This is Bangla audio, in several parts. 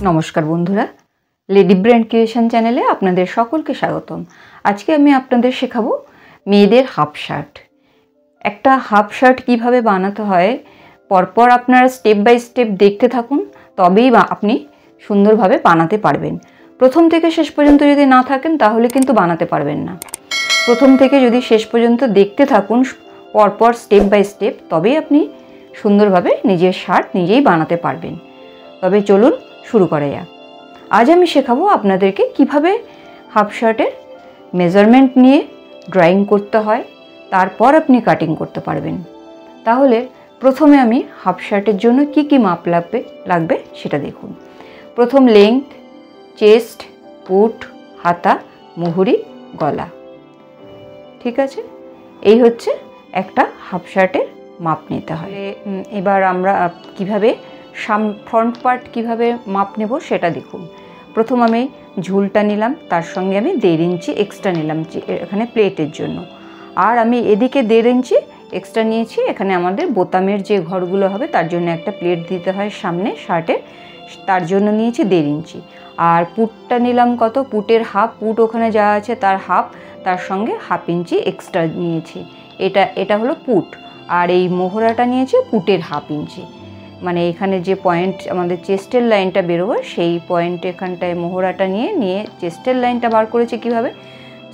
नमस्कार बंधुरा लेडी ब्रांड क्रिएशन चैनेले आपनादेर सकलके स्वागतम। आज के आमी आपनादेर शेखाबो मेयेदेर हाफ शार्ट। एकटा हाफ शार्ट किभाबे बानाते हय परपर आपनारा स्टेप बाई स्टेप देखते थाकुन, तबेई आपनी सुंदरभावे बानाते पारबेन। प्रथम थेके शेष पर्यन्त यदि ना थाकेन ताहले किन्तु बानाते पारबेन ना। प्रथम थेके यदि शेष पर्यन्त देखते थाकुन परपर स्टेप बाई स्टेप, तबेई आपनी सुंदरभावे निजेर शार्ट निजेई बानाते पारबेन। तबे चलुन शुरू करा जाक। आज आमी शेखाबो आपनादेरके किभाबे हाफ शार्टेर मेजारमेंट निये ड्रयिंग करते हय, तारपर आपनी काटिंग करते पारबेन। ताहले प्रथमे आमी हाफ शार्टेर जोन्नो की माप लागबे सेटा देखुन। प्रथम लेंथ, चेस्ट, पुट, हाता, मुहुरी, गला, ठीक आछे। एई होच्छे एकटा हाफ शार्टेर माप निते हय। एबार आमरा किभाबे फ्रंट पार्ट किभाबे माप नेब सेटा देखुन। प्रथम आमी झुलटा निलाम, तार संगे आमी 1.5 इंची एक्सट्रा निलाम एखाने प्लेटेर जोन्नो, आर आमी एदिके 1.5 इंची एक्सट्रा नियेछि। एखाने आमादेर बोतामेर जे घरगुलो होबे तार जोन्नो एकटा प्लेट दिते हय सामने शार्टेर, तार जोन्नो नियेछि 1.5 इंची। आर पुटटा निलाम कत, पुटेर हाफ, पुट ओखाने जा आछे तार हाफ, तार संगे हाफ इंची एक्सट्रा नियेछि। एटा हलो पुट। आर एई मोहराटा नियेछि पुटेर हाफ इंची, माने एखाने जे पॉइंट आमादेर चेस्टेर लाइनटा बेरोबे सेई पॉइंट एखानटाय मोहराटा निये चेस्टेर लाइनटा बार करेछि किभाबे,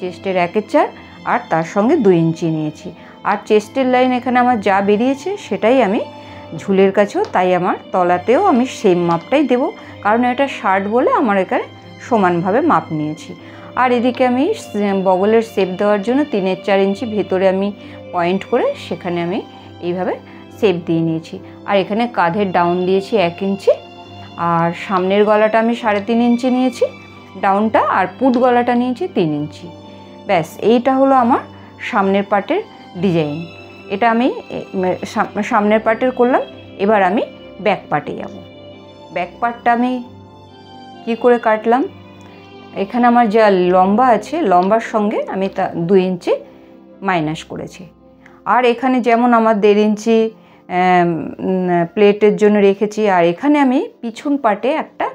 चेस्टेर 1/4 आर तार संगे 2 इंची नियेछि। आर चेस्टेर लाइन एखाने आमार जा बेरिয়েছে सेटाई आमी झुलेर काछेও ताई आमार तलातेও आमी सेम मापटाई देब, कारण এটা শার্ট বলে আমার এখানে সমানভাবে মাপ নিয়েছি। আর এদিকে আমি বগলের শেপ দেওয়ার জন্য 3/4 ইঞ্চি ভেতরে আমি পয়েন্ট করে সেখানে আমি এইভাবে शेप दिए निয়েছি। আর এখানে কাঁধের ডাউন দিয়েছি 1 इंची, আর সামনের গলাটা আমি 3.5 इंची নিয়েছি ডাউনটা, আর পুট গলাটা নিয়েছি 3 इंची। ব্যাস এইটা হলো আমার সামনের পার্টের ডিজাইন। এটা আমি সামনের পার্টের করলাম। এবার আমি ব্যাক পার্টে যাব। ব্যাক পার্টটা আমি কি করে কাটলাম, এখানে আমার যা লম্বা আছে লম্বার সঙ্গে আমি 2 इंची মাইনাস করেছি। আর এখানে যেমন আমার 1.5 इंची প্লেটের জন্য রেখেছি, আর এখানে আমি পিছন পাটে একটা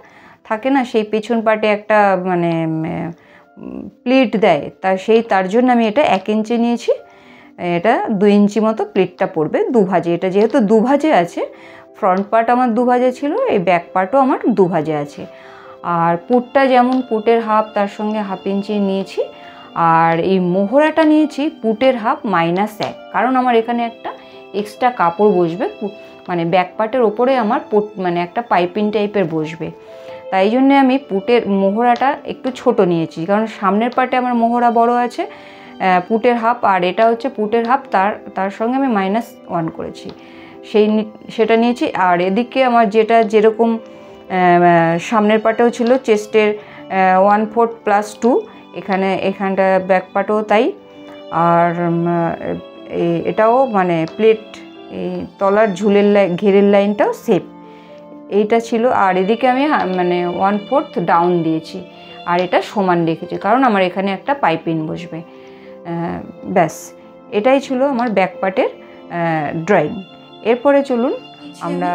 থাকে না, সেই পিছন পাটে একটা মানে প্লেট দেয়, তার জন্য আমি এটা 1 इंची নিয়েছি। এটা 2 इंची মতো প্লেটটা পড়বে দুভাজে। এটা যেহেতু দুভাজে আছে, ফ্রন্ট পার্ট আমার দুভাজে ছিল, এই ব্যাক পার্টও আমার দুভাজে আছে। আর পুটটা যেমন পুটের হাফ, তার সঙ্গে হাফ इंची নিয়েছি। আর এই মোহরাটা নিয়েছি পুটের হাফ -1, কারণ আমার এখানে একটা एक्सट्रा कापड़ बसबे, माने बैक पार्टर ओपरे आमार माने एकटा पाइपिंग टाइपेर बसबे, ताई जोन्नो आमी पुटेर मोहराटा एकटु छोटो नियेछि, कारण सामनेर पार्टे आमार मोहरा बड़ो आछे पुटेर हाफ, और एटा होच्छे पुटेर हाफ, तार संगे आमी -1 करेछि सेटा नियेछि। और एदिके आमार जेटा जेरकम सामनेर पार्टेও छिलो चेस्टेर 1/4 + 2, एखानटा बैक पार्टेও ताई। और এটাও মানে প্লেট তলার ঝুলের ঘেরের লাইনটাও সেম এইটা ছিল। আর এদিকে আমি মানে 1/4 ডাউন দিয়েছি, আর এটা সমান রেখেছি কারণ আমার এখানে একটা পাইপিং বসবে। ব্যাস এটাই ছিল আমার ব্যাক পার্টের ড্রয়িং। এরপরে চলুন আমরা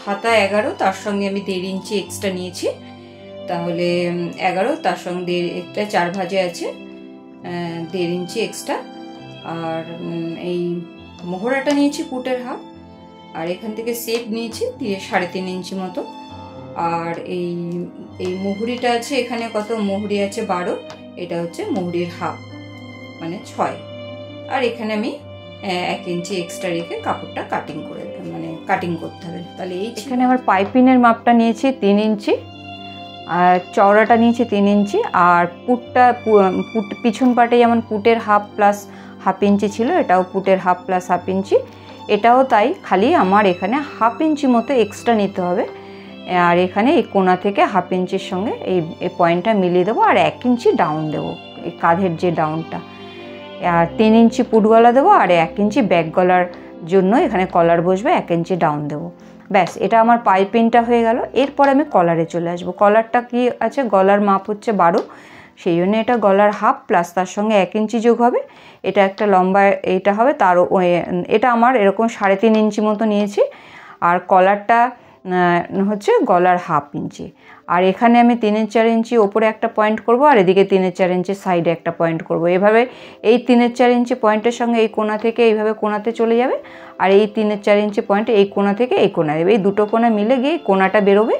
হাতা 11, তার সঙ্গে আমি 1.5 इंची এক্সট্রা নিয়েছি, তাহলে 11, তার সঙ্গে একটা 4 ভাজে আছে 1.5 इंची এক্সট্রা। আর এই মোহরাটা নিয়েছি পুটের হাফ, আর এখান থেকে শেপ নিয়েছি দিয়ে 3.5 इंची মতো। আর এই মুহুরিটা আছে, এখানে কত মুহুরি আছে 12, এটা হচ্ছে মুহুরির হাফ মানে 6। আর এখানে আমি 1 इंची এক্সট্রা রেখে কাপড়টা কাটিং করে মানে কাটিং করতে হবে। তাহলে এখানে আমার পাইপিংয়ের মাপটা নিয়েছি 3 इंची, আর চওড়াটা নিয়েছি 3 इंची। আর পুট পিছন পাটে যেমন পুটের হাফ প্লাস हाफ इंची छिलो, एटाओ पुटेर हाफ प्लस हाफ इंची, एटाओ ताई, खाली आमार एखाने हाफ इंची मतो एक्सट्रा निते होबे। और एखाने এই কোণা থেকে हाफ इंचिर संगे এই पॉइंटटा मिलिয়ে देबो, और 1 इंची डाउन देबो এই কাঁধের যে ডাউনটা। আর 3 इंची पुट गला देबो, और 1 इंची बैक गलार জন্য এখানে কলার বসবে, 1 इंची डाउन देबो। ব্যাস এটা আমার পাইপিংটা হয়ে গেল। এরপর আমি কলারে চলে আসবো। কলারটা কি আছে, গলার মাপ হচ্ছে 12, সেই জন্য এটা গলার হাফ প্লাস তার সঙ্গে 1 इंची যোগ হবে। এটা একটা লম্বা এইটা হবে, তার এটা আমার এরকম 3.5 इंची মতো নিয়েছি। আর কলারটা হচ্ছে গলার 1/2 ইঞ্চি। আর এখানে আমি 3-4 ইঞ্চি ওপরে একটা পয়েন্ট করব, আর এদিকে 3-4 ইঞ্চি সাইডে একটা পয়েন্ট করব। এভাবে এই 3-4 ইঞ্চি পয়েন্টের সঙ্গে এই কোণা থেকে এইভাবে কোণাতে চলে যাবে, আর এই 3-4 ইঞ্চি পয়েন্ট এই কোণা থেকে এই কোণা যাবে। এই দুটো কোণা মিলে গিয়ে কোণাটা বেরোবে।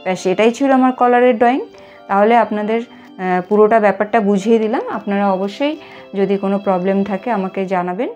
ব্যাস, এটাই ছিল আমার কলারের ড্রয়িং। তাহলে আপনাদের পুরোটা ব্যাপারটা বুঝিয়ে দিলাম। আপনারা অবশ্যই যদি কোনো প্রবলেম থাকে আমাকে জানাবেন।